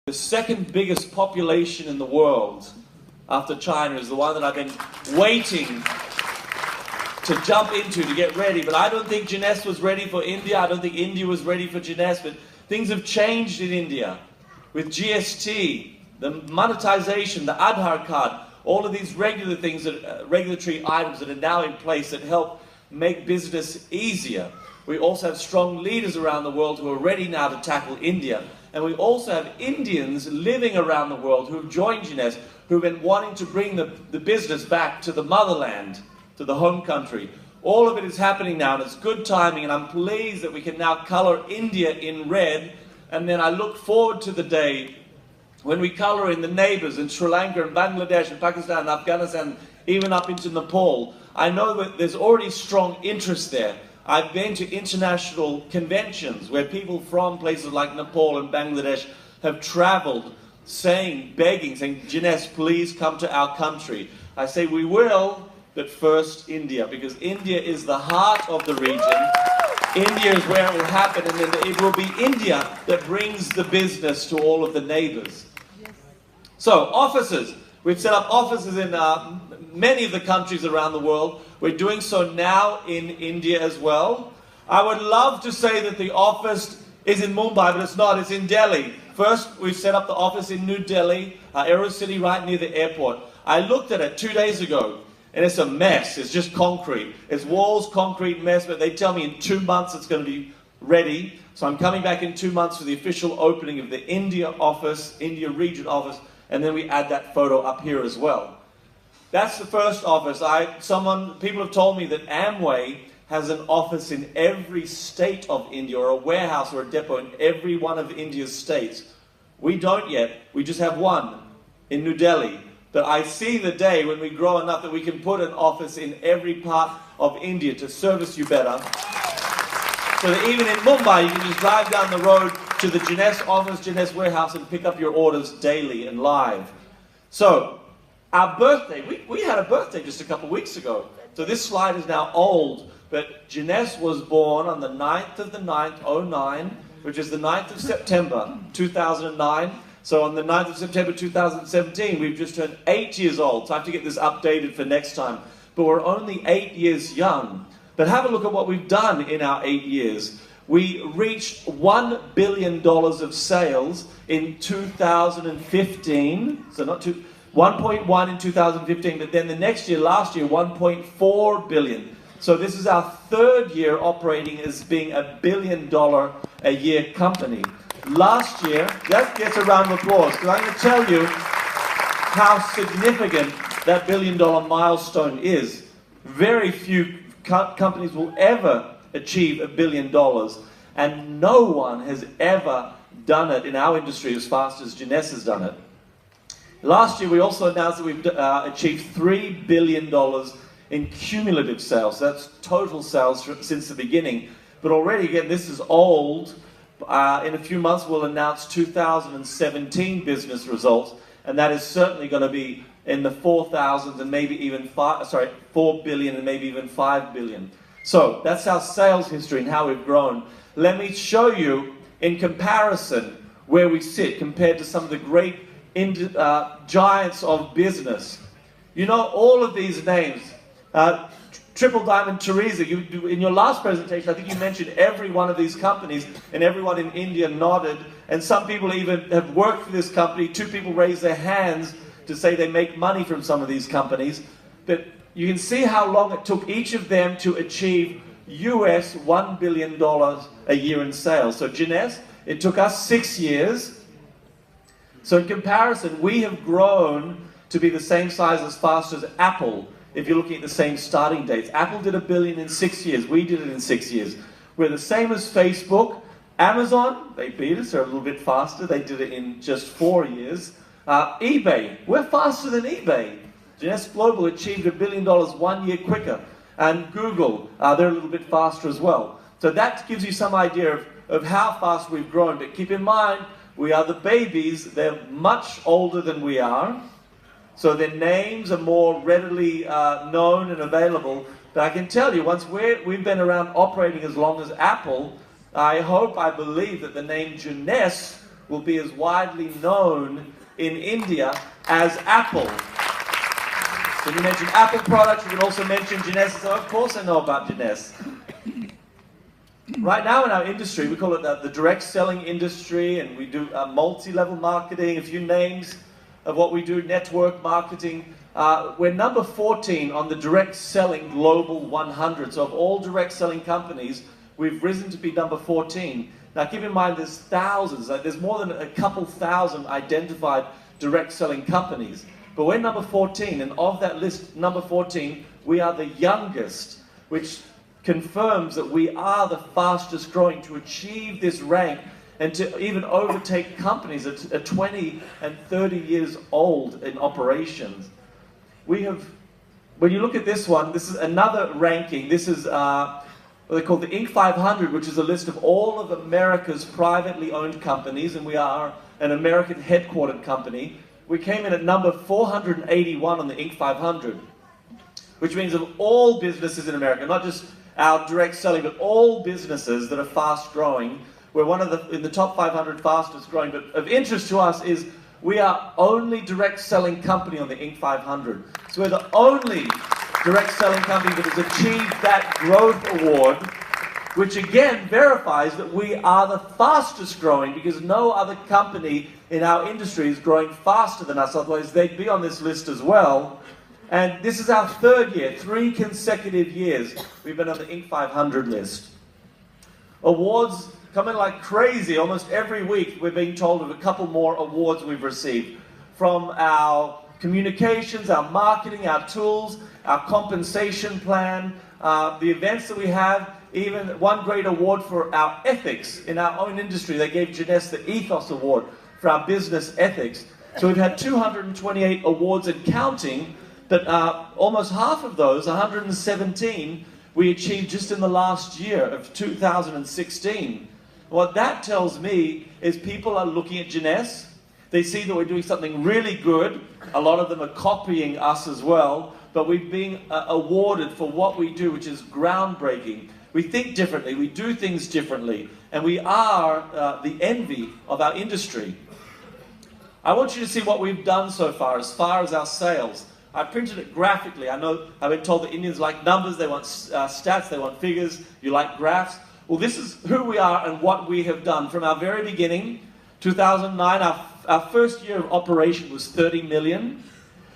The second biggest population in the world after China is the one that I've been waiting to jump into to get ready. But I don't think Jeunesse was ready for India. I don't think India was ready for Jeunesse. But things have changed in India with GST, the monetization, the Aadhaar card, all of these regular things, regulatory items that are now in place that help make business easier. We also have strong leaders around the world who are ready now to tackle India. And we also have Indians living around the world who have joined Jeunesse, who have been wanting to bring the business back to the motherland, to the home country. All of it is happening now, and it's good timing, and I'm pleased that we can now color India in red. And then I look forward to the day when we color in the neighbors in Sri Lanka and Bangladesh and Pakistan and Afghanistan, even up into Nepal. I know that there's already strong interest there. I've been to international conventions where people from places like Nepal and Bangladesh have traveled begging, saying, Jeunesse, please come to our country. I say we will, but first India, because India is the heart of the region. India is where it will happen, and then it will be India that brings the business to all of the neighbors. So, offices. We've set up offices in many of the countries around the world. We're doing so now in India as well. I would love to say that the office is in Mumbai, but it's not. It's in Delhi. First, we've set up the office in New Delhi, Aero City, right near the airport. I looked at it 2 days ago, and it's a mess. It's just concrete. It's walls, concrete mess, but they tell me in 2 months it's going to be ready. So I'm coming back in 2 months for the official opening of the India office, India region office, and then we add that photo up here as well. That's the first office. People have told me that Amway has an office in every state of India, or a warehouse or a depot in every one of India's states. We don't yet. We just have one in New Delhi. But I see the day when we grow enough that we can put an office in every part of India to service you better. So that even in Mumbai, you can just drive down the road to the Jeunesse office, Jeunesse warehouse, and pick up your orders daily and live. So, our birthday, we had a birthday just a couple of weeks ago. So this slide is now old, but Jeunesse was born on the 9th of the 9th, 09, which is the 9th of September, 2009. So on the 9th of September 2017, we've just turned 8 years old. So I have to get this updated for next time. But we're only 8 years young. But have a look at what we've done in our 8 years. We reached $1 billion of sales in 2015. So not 1.1 in 2015, but then the next year, last year, 1.4 billion. So this is our third year operating as being $1 billion a year company. Last year, that gets a round of applause, because I'm going to tell you how significant that $1 billion milestone is. Very few companies will ever achieve $1 billion, and no one has ever done it in our industry as fast as Jeunesse has done it. Last year, we also announced that we've achieved $3 billion in cumulative sales. That's total sales since the beginning. But already, again, this is old. In a few months, we'll announce 2017 business results, and that is certainly going to be in the 4,000s and maybe even 4 billion and maybe even 5 billion. So that's our sales history and how we've grown. Let me show you in comparison where we sit compared to some of the great giants of business. You know all of these names. Triple Diamond Teresa, in your last presentation, I think you mentioned every one of these companies, and everyone in India nodded, and some people even have worked for this company. 2 people raised their hands to say they make money from some of these companies. But you can see how long it took each of them to achieve US $1 billion a year in sales. So Jeunesse, it took us 6 years. So in comparison, we have grown to be the same size as fast as Apple, if you're looking at the same starting dates. Apple did $1 billion in 6 years. We did it in 6 years. We're the same as Facebook. Amazon, they beat us. They're a little bit faster. They did it in just 4 years. eBay, we're faster than eBay. Jeunesse Global achieved $1 billion 1 year quicker. And Google, they're a little bit faster as well. So that gives you some idea of how fast we've grown. But keep in mind, we are the babies. They're much older than we are. So their names are more readily known and available. But I can tell you, once we've been around operating as long as Apple, I hope, I believe that the name Jeunesse will be as widely known in India as Apple. So you mentioned Apple products, you can also mention Jeunesse. So of course I know about Jeunesse. Right now in our industry, we call it the direct selling industry, and we do multi-level marketing, a few names of what we do, network marketing. We're number 14 on the direct selling global 100. So of all direct selling companies, we've risen to be number 14. Now keep in mind there's thousands, there's more than a couple thousand identified direct selling companies. But we're number 14, and of that list, number 14, we are the youngest, which confirms that we are the fastest growing to achieve this rank and to even overtake companies that are 20 and 30 years old in operations. We have, when you look at this one, this is another ranking. This is what they call the Inc. 500, which is a list of all of America's privately owned companies, and we are an American headquartered company. We came in at number 481 on the Inc. 500, which means of all businesses in America, not just our direct selling, but all businesses that are fast growing. We're one of in the top 500 fastest growing. But of interest to us is we are only direct selling company on the Inc. 500. So we're the only direct selling company that has achieved that growth award, which again verifies that we are the fastest growing, because no other company in our industry is growing faster than us, otherwise they'd be on this list as well. And this is our third year, 3 consecutive years, we've been on the Inc. 500 list. Awards come in like crazy. Almost every week we're being told of a couple more awards we've received. From our communications, our marketing, our tools, our compensation plan, the events that we have, even one great award for our ethics in our own industry. They gave Jeunesse the Ethos Award for our business ethics. So we've had 228 awards and counting. But almost half of those, 117, we achieved just in the last year of 2016. What that tells me is people are looking at Jeunesse. They see that we're doing something really good. A lot of them are copying us as well. But we're being awarded for what we do, which is groundbreaking. We think differently. We do things differently. And we are the envy of our industry. I want you to see what we've done so far as our sales. I printed it graphically. I know I've been told that Indians like numbers, they want stats, they want figures, you like graphs. Well, this is who we are and what we have done. From our very beginning, 2009, our first year of operation was 30 million.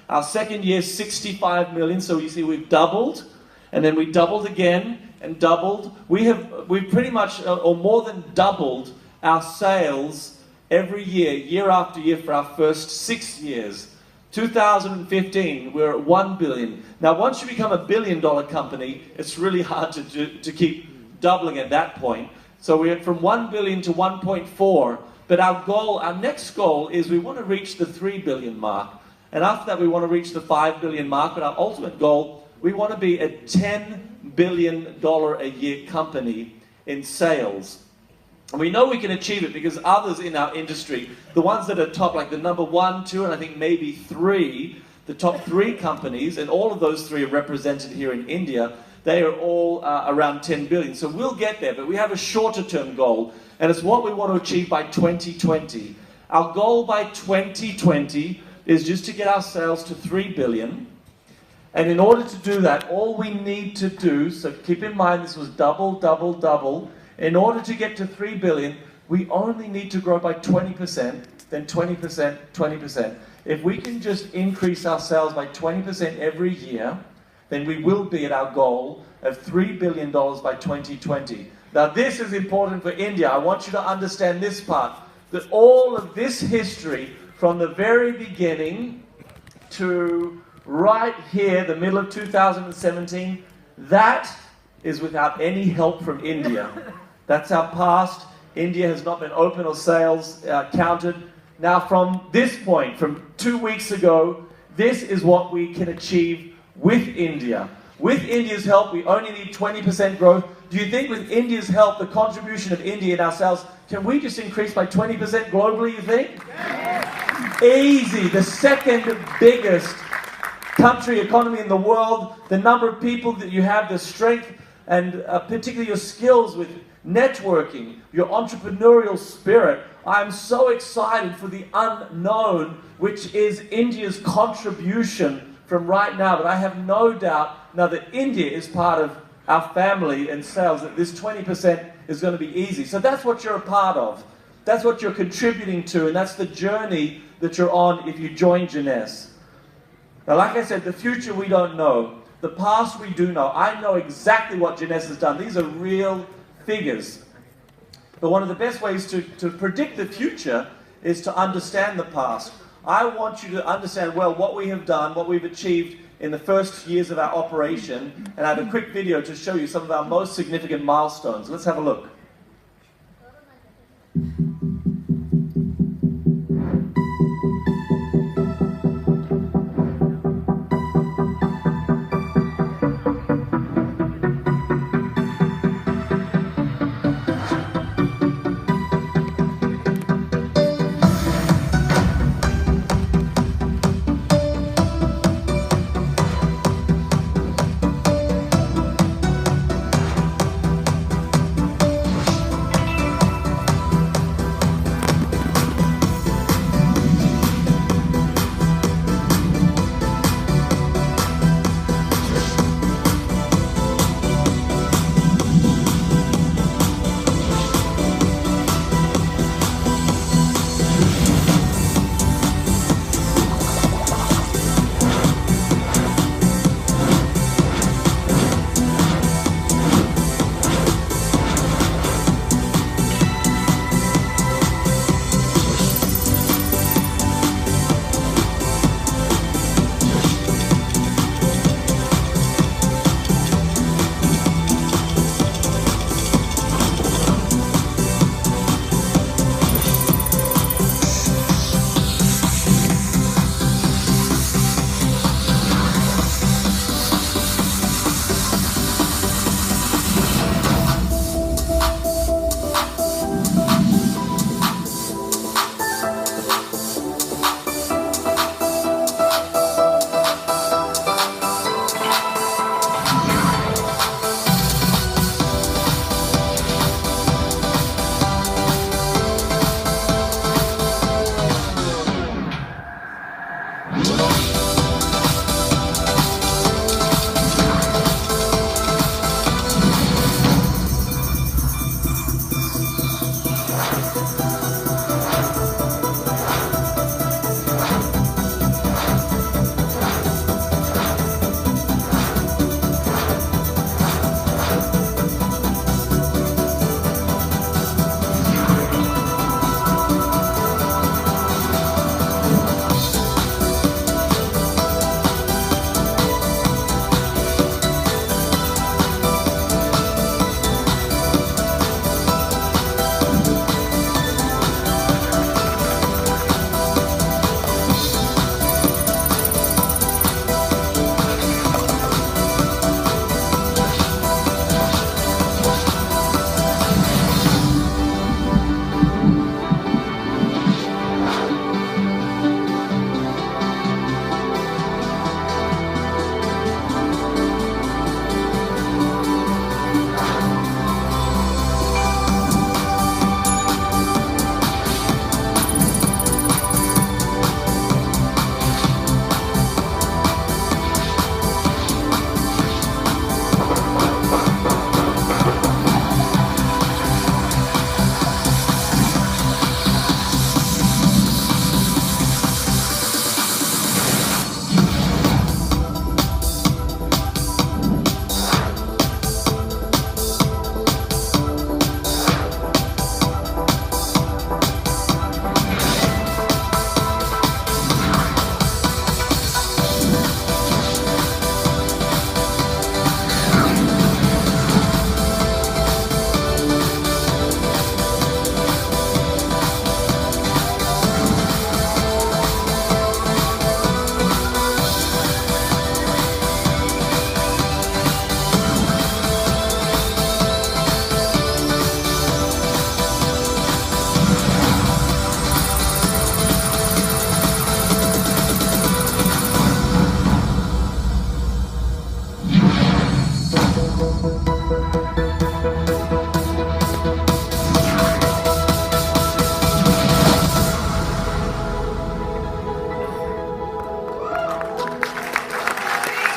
Our second year, 65 million. So you see we've doubled, and then we doubled again and doubled. We've pretty much, or more than doubled our sales every year, year after year for our first 6 years. 2015, we're at 1 billion. Now, once you become a billion-dollar company, it's really hard to keep doubling at that point. So we went from 1 billion to 1.4. But our next goal is we want to reach the 3 billion mark. And after that, we want to reach the 5 billion mark. But our ultimate goal, we want to be a $10 billion a year company in sales. And we know we can achieve it because others in our industry, the ones that are top, like the number 1, 2, and I think maybe 3, the top 3 companies, and all of those 3 are represented here in India, they are all around 10 billion. So we'll get there, but we have a shorter term goal, and it's what we want to achieve by 2020. Our goal by 2020 is just to get our sales to 3 billion. And in order to do that, all we need to do, so keep in mind this was double, double, double. In order to get to 3 billion, we only need to grow by 20%, then 20%, 20%. If we can just increase our sales by 20% every year, then we will be at our goal of $3 billion by 2020. Now this is important for India. I want you to understand this part, that all of this history from the very beginning to right here, the middle of 2017, that is without any help from India. That's our past. India has not been open or sales counted. Now from this point, from 2 weeks ago, this is what we can achieve with India. With India's help, we only need 20% growth. Do you think with India's help, the contribution of India in our sales, can we just increase by 20% globally, you think? Yes. Easy. The second biggest country, economy in the world, the number of people that you have, the strength, and particularly your skills with networking, your entrepreneurial spirit, I'm so excited for the unknown, which is India's contribution from right now. But I have no doubt now that India is part of our family and sales, that this 20% is going to be easy. So that's what you're a part of. That's what you're contributing to, and that's the journey that you're on if you join Jeunesse. Now, like I said, the future we don't know. The past we do know. I know exactly what Jeunesse has done. These are real figures. But one of the best ways to predict the future is to understand the past. I want you to understand well what we have done, what we've achieved in the first years of our operation, and I have a quick video to show you some of our most significant milestones. Let's have a look.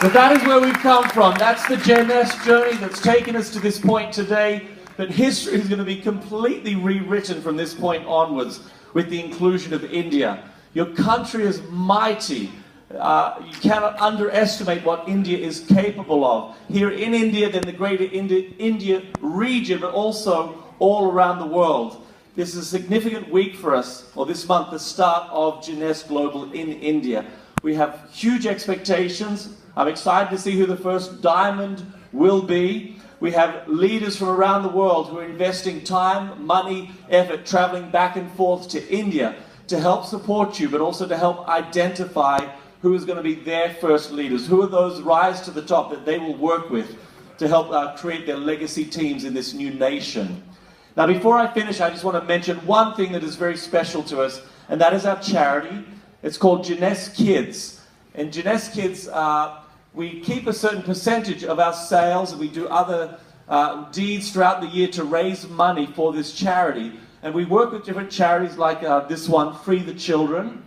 But that is where we've come from. That's the Jeunesse journey that's taken us to this point today. But history is going to be completely rewritten from this point onwards with the inclusion of India. Your country is mighty. You cannot underestimate what India is capable of. Here in India, then the greater India region, but also all around the world. This is a significant week for us, or this month, the start of Jeunesse Global in India. We have huge expectations. I'm excited to see who the first diamond will be. We have leaders from around the world who are investing time, money, effort, traveling back and forth to India to help support you, but also to help identify who is going to be their first leaders. Who are those rise to the top that they will work with to help create their legacy teams in this new nation. Now, before I finish, I just want to mention one thing that is very special to us, and that is our charity. It's called Jeunesse Kids. And Jeunesse Kids, we keep a certain percentage of our sales, and we do other deeds throughout the year to raise money for this charity. And we work with different charities like this one, Free the Children,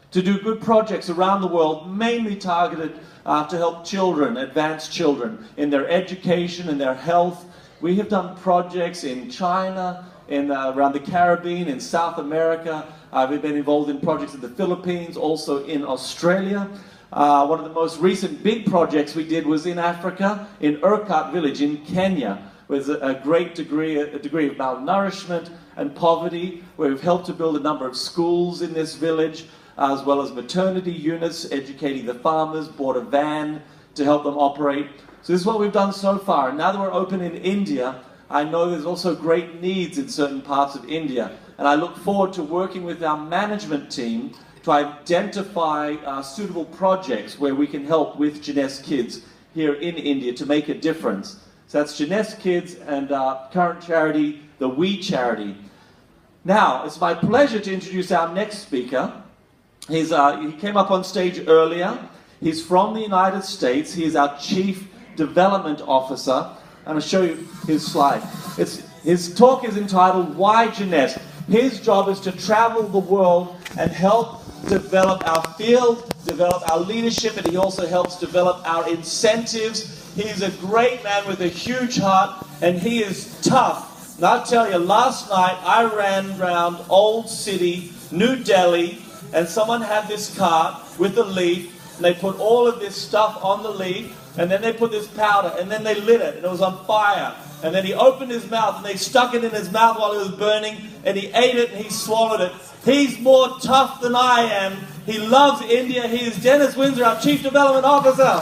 to do good projects around the world, mainly targeted to help children, advanced children, in their education and their health. We have done projects in China, around the Caribbean, in South America. We've been involved in projects in the Philippines, also in Australia. One of the most recent big projects we did was in Africa, in Urquhart village in Kenya, with a great degree of malnourishment and poverty, where we've helped to build a number of schools in this village, as well as maternity units, educating the farmers, bought a van to help them operate. So this is what we've done so far. And now that we're open in India, I know there's also great needs in certain parts of India. And I look forward to working with our management team to identify suitable projects where we can help with Jeunesse Kids here in India to make a difference. So that's Jeunesse Kids and current charity, the We Charity. Now, it's my pleasure to introduce our next speaker. He came up on stage earlier. He's from the United States. He is our Chief Development Officer. I'm going to show you his slide. His talk is entitled, Why Jeunesse? His job is to travel the world and help develop our field, develop our leadership, and he also helps develop our incentives. He's a great man with a huge heart, and he is tough. And I'll tell you, last night I ran around Old City, New Delhi, and someone had this cart with a leaf, and they put all of this stuff on the leaf, and then they put this powder, and then they lit it, and it was on fire. And then he opened his mouth, and they stuck it in his mouth while it was burning, and he ate it, and he swallowed it. He's more tough than I am. He loves India. He is Dennis Windsor, our Chief Development Officer.